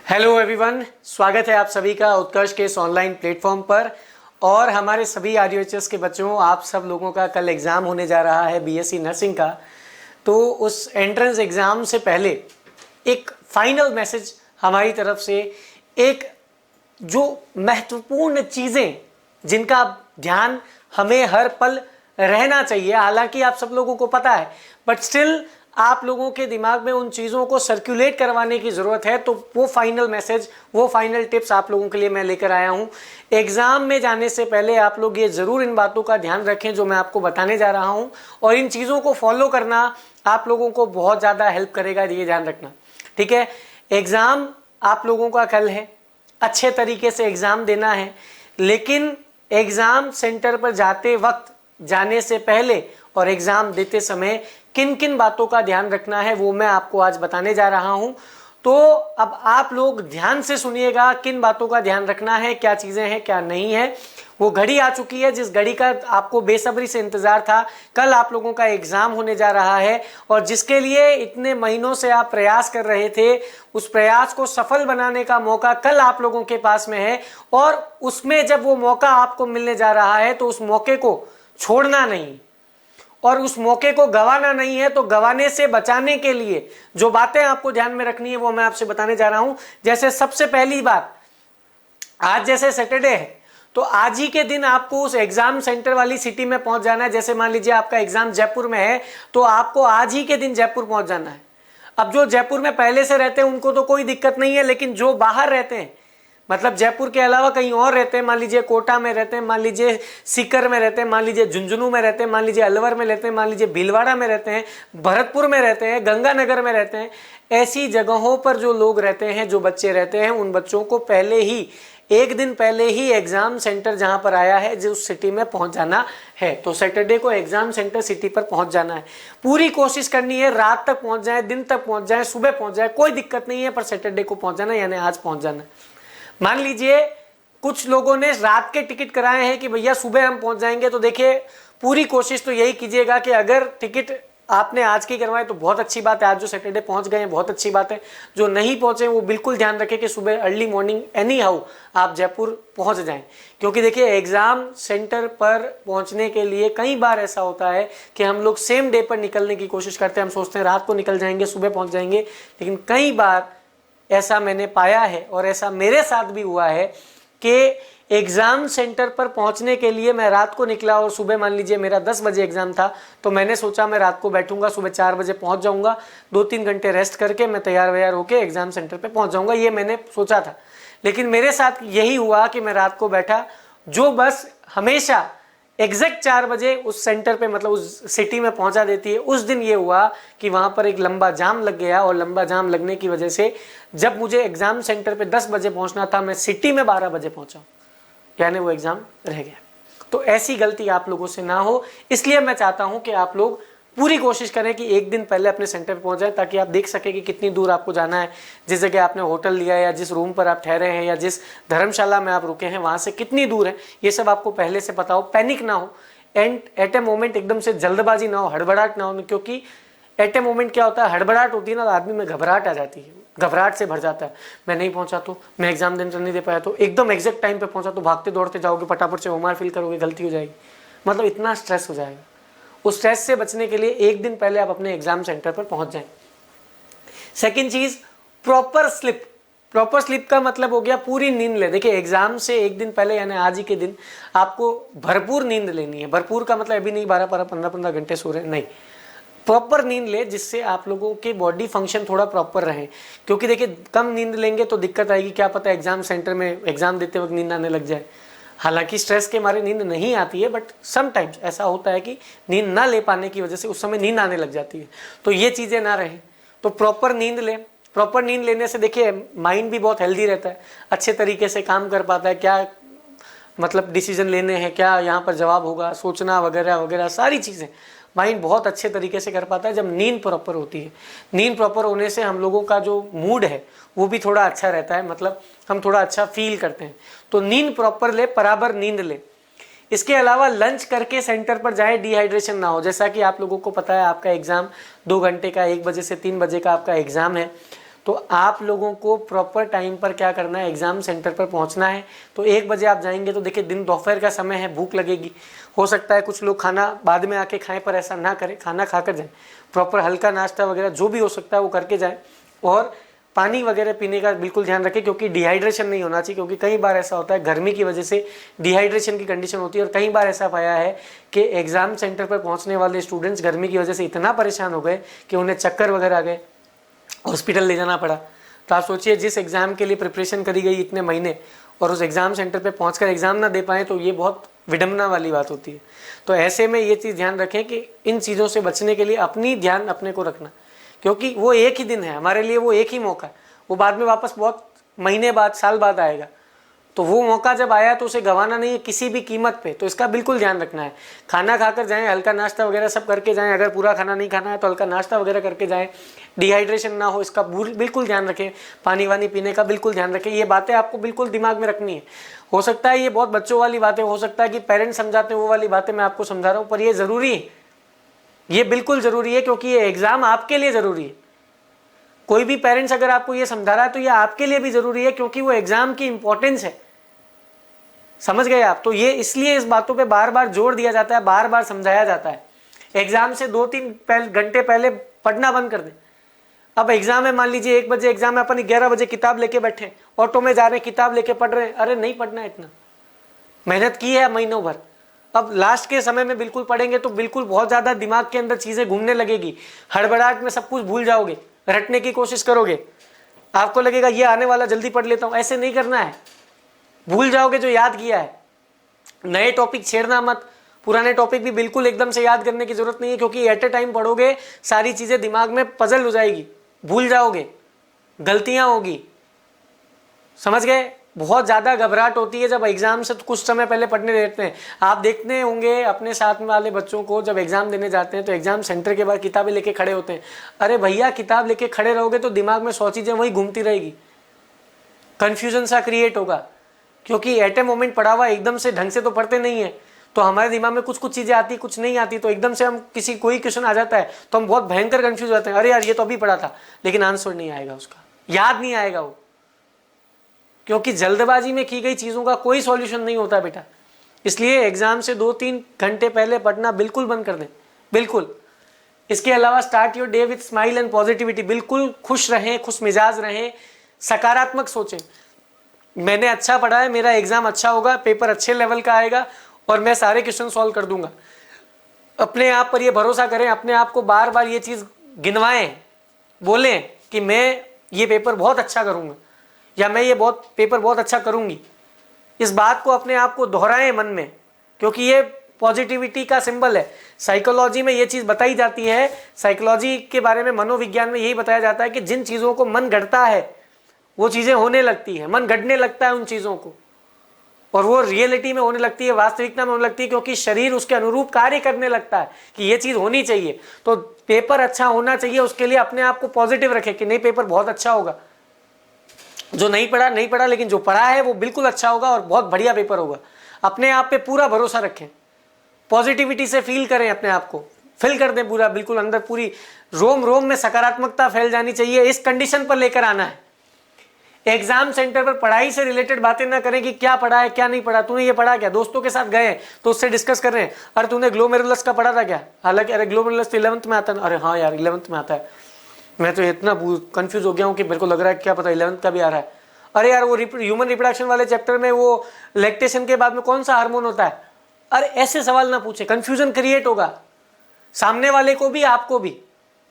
Hello everyone, स्वागत है आप सभी का उत्कर्ष के इस ऑनलाइन प्लेटफॉर्म पर। और हमारे सभी आरयूएचएस के बच्चों, आप सब लोगों का कल एग्ज़ाम होने जा रहा है बीएससी नर्सिंग का। तो उस एंट्रेंस एग्ज़ाम से पहले एक फाइनल मैसेज हमारी तरफ से, एक जो महत्वपूर्ण चीज़ें जिनका ध्यान हमें हर पल रहना चाहिए, हालांकि आप सब लोगों को पता है, बट स्टिल आप लोगों के दिमाग में उन चीज़ों को सर्कुलेट करवाने की ज़रूरत है। तो वो फाइनल मैसेज, वो फाइनल टिप्स आप लोगों के लिए मैं लेकर आया हूँ। एग्ज़ाम में जाने से पहले आप लोग ये ज़रूर इन बातों का ध्यान रखें जो मैं आपको बताने जा रहा हूँ, और इन चीज़ों को फॉलो करना आप लोगों को बहुत ज़्यादा हेल्प करेगा, ये ध्यान रखना, ठीक है। एग्ज़ाम आप लोगों का कल है, अच्छे तरीके से एग्ज़ाम देना है, लेकिन एग्ज़ाम सेंटर पर जाते वक्त, जाने से पहले और एग्ज़ाम देते समय किन किन बातों का ध्यान रखना है वो मैं आपको आज बताने जा रहा हूं। तो अब आप लोग ध्यान से सुनिएगा, किन बातों का ध्यान रखना है, क्या चीज़ें हैं क्या नहीं है। वो घड़ी आ चुकी है जिस घड़ी का आपको बेसब्री से इंतजार था। कल आप लोगों का एग्ज़ाम होने जा रहा है, और जिसके लिए इतने महीनों से आप प्रयास कर रहे थे, उस प्रयास को सफल बनाने का मौका कल आप लोगों के पास में है। और उसमें जब वो मौका आपको मिलने जा रहा है तो उस मौके को छोड़ना नहीं, और उस मौके को गंवाना नहीं है। तो गंवाने से बचाने के लिए जो बातें आपको ध्यान में रखनी है वो मैं आपसे बताने जा रहा हूं। जैसे सबसे पहली बात, आज जैसे सैटरडे है तो आज ही के दिन आपको उस एग्जाम सेंटर वाली सिटी में पहुंच जाना है। जैसे मान लीजिए आपका एग्जाम जयपुर में है तो आपको आज ही के दिन जयपुर पहुंच जाना है। अब जो जयपुर में पहले से रहते हैं उनको तो कोई दिक्कत नहीं है, लेकिन जो बाहर रहते हैं, मतलब जयपुर के अलावा कहीं और रहते हैं, मान लीजिए कोटा में रहते हैं, मान लीजिए सीकर में रहते हैं, मान लीजिए झुंझुनू में रहते हैं, मान लीजिए अलवर में रहते हैं, मान लीजिए भीलवाड़ा में रहते हैं, भरतपुर में रहते हैं, गंगानगर में रहते हैं, ऐसी जगहों पर जो लोग रहते हैं, जो बच्चे रहते हैं, उन बच्चों को पहले ही, एक दिन पहले ही एग्जाम सेंटर जहां पर आया है जो उस सिटी में पहुंच जाना है। तो सैटरडे को एग्जाम सेंटर सिटी पर पहुंच जाना है। पूरी कोशिश करनी है रात तक पहुंच जाए, दिन तक पहुंच जाए, सुबह पहुंच जाए, कोई दिक्कत नहीं है, पर सैटरडे को पहुंच जाना, यानी आज पहुंच जाना। मान लीजिए कुछ लोगों ने रात के टिकट कराए हैं कि भैया सुबह हम पहुंच जाएंगे, तो देखिए पूरी कोशिश तो यही कीजिएगा कि अगर टिकट आपने आज की करवाए तो बहुत अच्छी बात है, आज जो सैटरडे पहुंच गए हैं बहुत अच्छी बात है। जो नहीं पहुंचे वो बिल्कुल ध्यान रखें कि सुबह अर्ली मॉर्निंग एनी हाउ आप जयपुर पहुंच जाएं, क्योंकि देखिए एग्जाम सेंटर पर पहुंचने के लिए कई बार ऐसा होता है कि हम लोग सेम डे पर निकलने की कोशिश करते हैं। हम सोचते हैं रात को निकल जाएंगे, सुबह पहुंच जाएंगे, लेकिन कई बार ऐसा मैंने पाया है और ऐसा मेरे साथ भी हुआ है कि एग्ज़ाम सेंटर पर पहुंचने के लिए मैं रात को निकला, और सुबह मान लीजिए मेरा 10 बजे एग्ज़ाम था, तो मैंने सोचा मैं रात को बैठूंगा, सुबह 4 बजे पहुंच जाऊंगा, 2-3 घंटे रेस्ट करके मैं तैयार वैयार होकर एग्ज़ाम सेंटर पर पहुंच जाऊंगा, ये मैंने सोचा था। लेकिन मेरे साथ यही हुआ कि मैं रात को बैठा, जो बस हमेशा एग्जैक्ट 4 बजे उस सेंटर पे, मतलब उस सिटी में पहुंचा देती है, उस दिन ये हुआ कि वहां पर एक लंबा जाम लग गया, और लंबा जाम लगने की वजह से जब मुझे एग्जाम सेंटर पे 10 बजे पहुंचना था, मैं सिटी में 12 बजे पहुंचा, यानी वो एग्जाम रह गया। तो ऐसी गलती आप लोगों से ना हो, इसलिए मैं चाहता हूं कि आप लोग पूरी कोशिश करें कि एक दिन पहले अपने सेंटर पर पहुंच जाए, ताकि आप देख सकें कि कितनी दूर आपको जाना है, जिस जगह आपने होटल लिया है या जिस रूम पर आप ठहरे हैं या जिस धर्मशाला में आप रुके हैं वहां से कितनी दूर है, ये सब आपको पहले से पता हो। पैनिक ना हो, एंड एट ए मोमेंट एकदम से जल्दबाजी ना हो, हड़बड़ाहट ना हो, क्योंकि एट ए मोमेंट क्या होता है, हड़बड़ाहट होती है ना, तो आदमी में घबराहट आ जाती है, घबराहट से भर जाता है। मैं नहीं पहुंचा तो, मैं एग्जाम देने नहीं दे पाया तो, एकदम एग्जैक्ट टाइम पे पहुंचा तो भागते दौड़ते जाओगे, फटाफट से होमवर्क फिल करोगे, गलती हो जाएगी, मतलब इतना स्ट्रेस हो जाएगा। उस स्ट्रेस से बचने के लिए एक दिन पहले आप अपने एग्जाम सेंटर पर पहुंच जाएं। सेकंड चीज, प्रॉपर स्लिप। प्रॉपर स्लिप का मतलब हो गया पूरी नींद ले। देखिए एग्जाम से एक दिन पहले यानी आज ही के दिन आपको भरपूर नींद लेनी है। भरपूर का मतलब अभी नहीं 12-15 घंटे सो रहे, नहीं, प्रॉपर नींद ले, जिससे आप लोगों के बॉडी फंक्शन थोड़ा प्रॉपर रहे। क्योंकि देखिए कम नींद लेंगे तो दिक्कत आएगी, क्या पता एग्जाम सेंटर में एग्जाम देते वक्त नींद आने लग जाए। हालांकि स्ट्रेस के मारे नींद नहीं आती है, बट समटाइम्स ऐसा होता है कि नींद ना ले पाने की वजह से उस समय नींद आने लग जाती है, तो ये चीज़ें ना रहे। तो प्रॉपर नींद ले। प्रॉपर नींद लेने से देखिए माइंड भी बहुत हेल्दी रहता है, अच्छे तरीके से काम कर पाता है, क्या मतलब डिसीजन लेने हैं, क्या यहाँ पर जवाब होगा, सोचना वगैरह वगैरह सारी चीज़ें माइंड बहुत अच्छे तरीके से कर पाता है जब नींद प्रॉपर होती है। नींद प्रॉपर होने से हम लोगों का जो मूड है वो भी थोड़ा अच्छा रहता है, मतलब हम थोड़ा अच्छा फील करते हैं। तो नींद प्रॉपर ले, बराबर नींद ले। इसके अलावा लंच करके सेंटर पर जाए, डिहाइड्रेशन ना हो। जैसा कि आप लोगों को पता है आपका एग्ज़ाम 2 घंटे का, 1 बजे से 3 बजे का आपका एग्ज़ाम है, तो आप लोगों को प्रॉपर टाइम पर क्या करना है, एग्ज़ाम सेंटर पर पहुंचना है। तो 1 बजे आप जाएंगे तो देखिए दिन दोपहर का समय है, भूख लगेगी, हो सकता है कुछ लोग खाना बाद में आके खाएं, पर ऐसा ना करें, खाना खाकर जाएं। प्रॉपर हल्का नाश्ता वगैरह जो भी हो सकता है वो करके जाएं, और पानी वगैरह पीने का बिल्कुल ध्यान रखें, क्योंकि डिहाइड्रेशन नहीं होना चाहिए। क्योंकि कई बार ऐसा होता है गर्मी की वजह से डिहाइड्रेशन की कंडीशन होती है, और कई बार ऐसा पाया है कि एग्ज़ाम सेंटर पर पहुंचने वाले स्टूडेंट्स गर्मी की वजह से इतना परेशान हो गए कि उन्हें चक्कर वगैरह आ गए, हॉस्पिटल ले जाना पड़ा। तो आप सोचिए, जिस एग्ज़ाम के लिए प्रिपरेशन करी गई इतने महीने, और उस एग्ज़ाम सेंटर पे पहुंचकर एग्ज़ाम ना दे पाएँ, तो ये बहुत विडम्बना वाली बात होती है। तो ऐसे में ये चीज़ ध्यान रखें कि इन चीज़ों से बचने के लिए अपनी ध्यान अपने को रखना, क्योंकि वो एक ही दिन है हमारे लिए, वो एक ही मौका है, वो बाद में वापस बहुत महीने बाद, साल बाद आएगा। तो वो मौका जब आया तो उसे गंवाना नहीं है किसी भी कीमत पे। तो इसका बिल्कुल ध्यान रखना है। खाना खाकर जाएं, हल्का नाश्ता वगैरह सब करके जाएं। अगर पूरा खाना नहीं खाना है तो हल्का नाश्ता वगैरह करके जाएं, डिहाइड्रेशन ना हो इसका बिल्कुल ध्यान रखें। पानी वानी पीने का बिल्कुल ध्यान रखें। ये बातें आपको बिल्कुल दिमाग में रखनी है। हो सकता है ये बहुत बच्चों वाली बातें, हो सकता है कि पेरेंट्स समझाते हैं वो वाली बातें मैं आपको समझा रहा हूँ, पर ये ज़रूरी है, ये बिल्कुल ज़रूरी है, क्योंकि ये एग्ज़ाम आपके लिए ज़रूरी है। कोई भी पेरेंट्स अगर आपको ये समझा रहा है तो ये आपके लिए भी ज़रूरी है, क्योंकि वो एग्ज़ाम की इंपॉर्टेंस है। समझ गए आप? तो ये इसलिए इस बातों पे बार बार जोर दिया जाता है, बार बार समझाया जाता है। एग्जाम से 2-3 घंटे पहले पढ़ना बंद कर दें। अब एग्जाम है, मान लीजिए 1 बजे एग्जाम है, अपन 11 बजे किताब लेके बैठे, ऑटो में जा रहे हैं, किताब लेके पढ़ रहे हैं। अरे नहीं पढ़ना है, इतना मेहनत की है महीनों भर, अब लास्ट के समय में बिल्कुल पढ़ेंगे तो बिल्कुल बहुत ज़्यादा दिमाग के अंदर चीज़ें घूमने लगेगी, हड़बड़ाहट में सब कुछ भूल जाओगे, रटने की कोशिश करोगे, आपको लगेगा ये आने वाला जल्दी पढ़ लेता हूँ। ऐसे नहीं करना है, भूल जाओगे जो याद किया है। नए टॉपिक छेड़ना मत, पुराने टॉपिक भी बिल्कुल एकदम से याद करने की जरूरत नहीं है, क्योंकि एट ए टाइम पढ़ोगे सारी चीज़ें दिमाग में पजल हो जाएगी, भूल जाओगे, गलतियां होगी। समझ गए? बहुत ज़्यादा घबराहट होती है जब एग्जाम से कुछ समय पहले पढ़ने देते हैं। आप देखते होंगे अपने साथ में वाले बच्चों को, जब एग्जाम देने जाते हैं तो एग्जाम सेंटर के बाद किताबें लेके खड़े होते हैं। अरे भैया, किताब लेके खड़े रहोगे तो दिमाग में 100 चीज़ें वही घूमती रहेगी, कन्फ्यूजन सा क्रिएट होगा, क्योंकि एट ए मोमेंट पढ़ा हुआ एकदम से ढंग से तो पढ़ते नहीं है। तो हमारे दिमाग में कुछ कुछ चीज़ें आती, कुछ नहीं आती, तो एकदम से हम कोई क्वेश्चन आ जाता है तो हम बहुत भयंकर कंफ्यूज होते हैं। अरे यार, ये तो अभी पढ़ा था, लेकिन आंसर नहीं आएगा, उसका याद नहीं आएगा वो, क्योंकि जल्दबाजी में की गई चीज़ों का कोई सॉल्यूशन नहीं होता बेटा। इसलिए एग्जाम से 2-3 घंटे पहले पढ़ना बिल्कुल बंद कर दें, बिल्कुल। इसके अलावा start your day with smile and positivity, बिल्कुल खुश रहें, खुश मिजाज रहें, सकारात्मक सोचें। मैंने अच्छा पढ़ा है, मेरा एग्जाम अच्छा होगा, पेपर अच्छे लेवल का आएगा और मैं सारे क्वेश्चन सॉल्व कर दूंगा। अपने आप पर ये भरोसा करें, अपने आप को बार बार ये चीज़ गिनवाएं, बोलें कि मैं ये पेपर बहुत अच्छा करूंगा, या मैं ये पेपर बहुत अच्छा करूंगी। इस बात को अपने आप को दोहराएं मन में, क्योंकि ये पॉजिटिविटी का सिंबल है। साइकोलॉजी में ये चीज़ बताई जाती है, साइकोलॉजी के बारे में, मनोविज्ञान में यही बताया जाता है कि जिन चीज़ों को मन गढ़ता है वो चीज़ें होने लगती है, मन गढ़ने लगता है उन चीज़ों को, और वो रियलिटी में होने लगती है, वास्तविकता में होने लगती है, क्योंकि शरीर उसके अनुरूप कार्य करने लगता है कि ये चीज़ होनी चाहिए। तो पेपर अच्छा होना चाहिए, उसके लिए अपने आप को पॉजिटिव रखें कि नहीं, पेपर बहुत अच्छा होगा। जो नहीं पढ़ा, लेकिन जो पढ़ा है वो बिल्कुल अच्छा होगा और बहुत बढ़िया पेपर होगा। अपने आप पे पूरा भरोसा रखें, पॉजिटिविटी से फील करें, अपने आप को फिल कर दें पूरा, बिल्कुल अंदर पूरी रोम रोम में सकारात्मकता फैल जानी चाहिए। इस कंडीशन पर लेकर आना है। एग्जाम सेंटर पर पढ़ाई से रिलेटेड बातें ना करें कि क्या पढ़ा है क्या नहीं पढ़ा, तूने ये पढ़ा क्या, दोस्तों के साथ गए तो उससे डिस्कस कर रहे हैं, अरे तूने ग्लोमेरुलस का पढ़ा था क्या, हालांकि अरे ग्लोमेरुलस तो 11th में आता है, अरे हाँ यार 11th में आता है, मैं तो इतना कंफ्यूज हो गया हूँ कि मेरे को लग रहा है क्या पता 11th का भी आ रहा है। अरे यार, वो ह्यूमन रिप्रोडक्शन वाले चैप्टर में वो लैक्टेशन के बाद में कौन सा हार्मोन होता है। अरे ऐसे सवाल ना पूछे, कंफ्यूजन क्रिएट होगा सामने वाले को भी, आपको भी।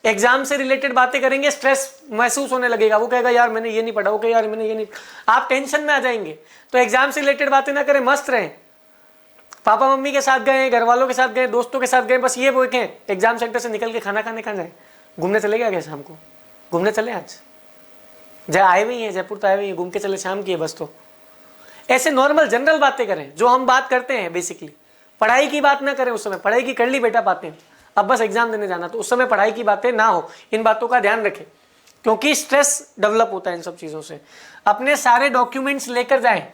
एग्जाम से रिलेटेड बातें करेंगे, स्ट्रेस महसूस होने लगेगा, वो कहेगा यार मैंने ये नहीं पढ़ा, वो कहेगा यार मैंने ये नहीं, आप टेंशन में आ जाएंगे। तो एग्जाम से रिलेटेड बातें ना करें, मस्त रहें। पापा मम्मी के साथ गए, घर वालों के साथ गए, दोस्तों के साथ गए, बस ये देखें एग्जाम सेंटर से निकल के खाना खाने कहाँ जाए, घूमने चले गया क्या शाम को, घूमने चले आज आए हुए हैं, जयपुर तो आए हुए हैं, घूम के चले शाम की है बस। तो ऐसे नॉर्मल जनरल बातें करें जो हम बात करते हैं बेसिकली। पढ़ाई की बात ना करें उस समय, पढ़ाई की कर ली बेटा बातें, अब बस एग्जाम देने जाना, तो उस समय पढ़ाई की बातें ना हो। इन बातों का ध्यान रखें, क्योंकि स्ट्रेस डेवलप होता है इन सब चीज़ों से। अपने सारे डॉक्यूमेंट्स लेकर जाएं,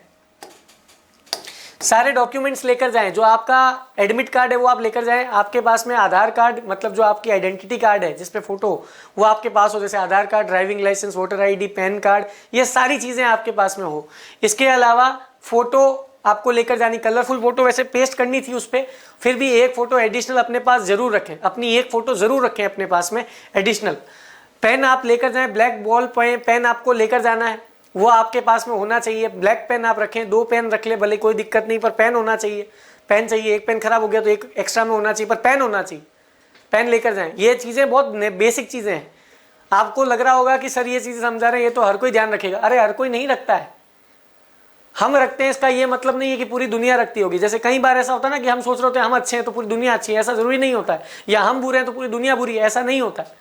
सारे डॉक्यूमेंट्स लेकर जाएं। जो आपका एडमिट कार्ड है वो आप लेकर जाएं। आपके पास में आधार कार्ड, मतलब जो आपकी आइडेंटिटी कार्ड है जिसपे फोटो, वो आपके पास हो, जैसे Aadhaar card, driving licence, voter ID, PAN card, ये सारी चीजें आपके पास में हो। इसके अलावा फोटो आपको लेकर जानी, कलरफुल फोटो वैसे पेस्ट करनी थी उस पर, फिर भी एक फोटो एडिशनल अपने पास जरूर रखें, अपनी एक फोटो जरूर रखें अपने पास में एडिशनल। पेन आप लेकर जाएं, ब्लैक बॉल पेन आपको लेकर जाना है, वो आपके पास में होना चाहिए। ब्लैक पेन आप रखें, 2 पेन रख ले भले, कोई दिक्कत नहीं, पर पेन होना चाहिए। पेन चाहिए, एक पेन खराब हो गया तो एक एक्स्ट्रा में होना चाहिए, पर पेन होना चाहिए। पेन लेकर जाएं। ये चीजें बहुत बेसिक चीजें हैं। आपको लग रहा होगा कि सर ये चीजें समझा रहे हैं, ये तो हर कोई ध्यान रखेगा। अरे हर कोई नहीं रखता है, हम रखते हैं, इसका ये मतलब नहीं है कि पूरी दुनिया रखती होगी। जैसे कई बार ऐसा होता है ना कि हम सोच रहे होते हैं हम अच्छे हैं तो पूरी दुनिया अच्छी है, ऐसा जरूरी नहीं होता है। या हम बुरे हैं तो पूरी दुनिया बुरी है, ऐसा नहीं होता है।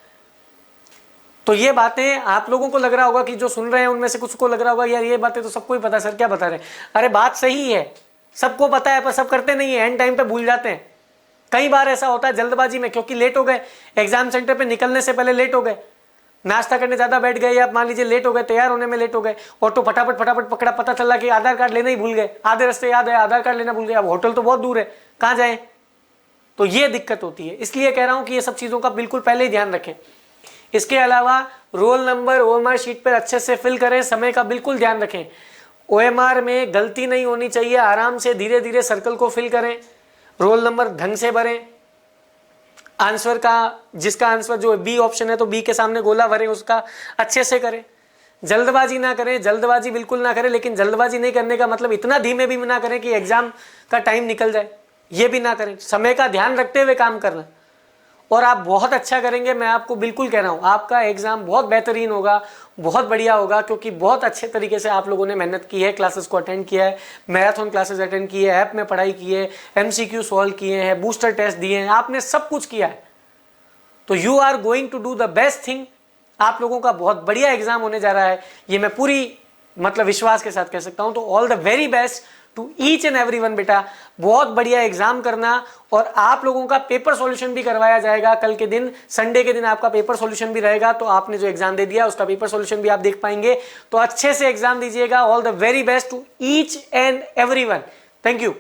तो ये बातें आप लोगों को लग रहा होगा कि जो सुन रहे हैं उनमें से कुछ को लग रहा होगा यार ये बातें तो सबको ही पता है, सर क्या बता रहे हैं। अरे बात सही है, सबको पता है, पर सब करते नहीं है, एंड टाइम पे भूल जाते हैं। कई बार ऐसा होता है जल्दबाजी में, क्योंकि लेट हो गए, एग्जाम सेंटर पे निकलने से पहले लेट हो गए, नाश्ता करने ज्यादा बैठ गए, या मान लीजिए लेट हो गए, तैयार होने में लेट हो गए, ऑटो फटाफट फटाफट पकड़ा, पता चला कि आधार कार्ड लेना ही भूल गए, आधे रास्ते याद है आधार कार्ड लेना भूल गए, अब होटल तो बहुत दूर है, कहाँ जाएं। तो ये दिक्कत होती है, इसलिए कह रहा हूं कि ये सब चीजों का बिल्कुल पहले ही ध्यान रखें। इसके अलावा रोल नंबर ओएमआर शीट पर अच्छे से फिल करें, समय का बिल्कुल ध्यान रखें। ओएमआर में गलती नहीं होनी चाहिए, आराम से धीरे धीरे सर्कल को फिल करें, रोल नंबर ढंग से भरें। आंसर का, जिसका आंसर जो बी ऑप्शन है तो बी के सामने गोला भरें, उसका अच्छे से करें। जल्दबाजी ना करें, जल्दबाजी बिल्कुल ना करें, लेकिन जल्दबाजी नहीं करने का मतलब इतना धीमे भी ना करें कि एग्जाम का टाइम निकल जाए, ये भी ना करें। समय का ध्यान रखते हुए काम करना, और आप बहुत अच्छा करेंगे, मैं आपको बिल्कुल कह रहा हूं। आपका एग्जाम बहुत बेहतरीन होगा, बहुत बढ़िया होगा, क्योंकि बहुत अच्छे तरीके से आप लोगों ने मेहनत की है, क्लासेस को अटेंड किया है, मैराथन क्लासेस अटेंड की है, ऐप में पढ़ाई की है, एमसीक्यू सॉल्व किए हैं, बूस्टर टेस्ट दिए हैं, आपने सब कुछ किया है। तो you are going to do the best thing. आप लोगों का बहुत बढ़िया एग्जाम होने जा रहा है, ये मैं पूरी मतलब विश्वास के साथ कह सकता हूं। तो all the very best to each and everyone बेटा, बहुत बढ़िया एग्जाम करना। और आप लोगों का पेपर सॉल्यूशन भी करवाया जाएगा कल के दिन, संडे के दिन आपका पेपर सॉल्यूशन भी रहेगा, तो आपने जो एग्जाम दे दिया उसका पेपर सॉल्यूशन भी आप देख पाएंगे। तो अच्छे से एग्जाम दीजिएगा। All the very best to each and everyone. Thank you.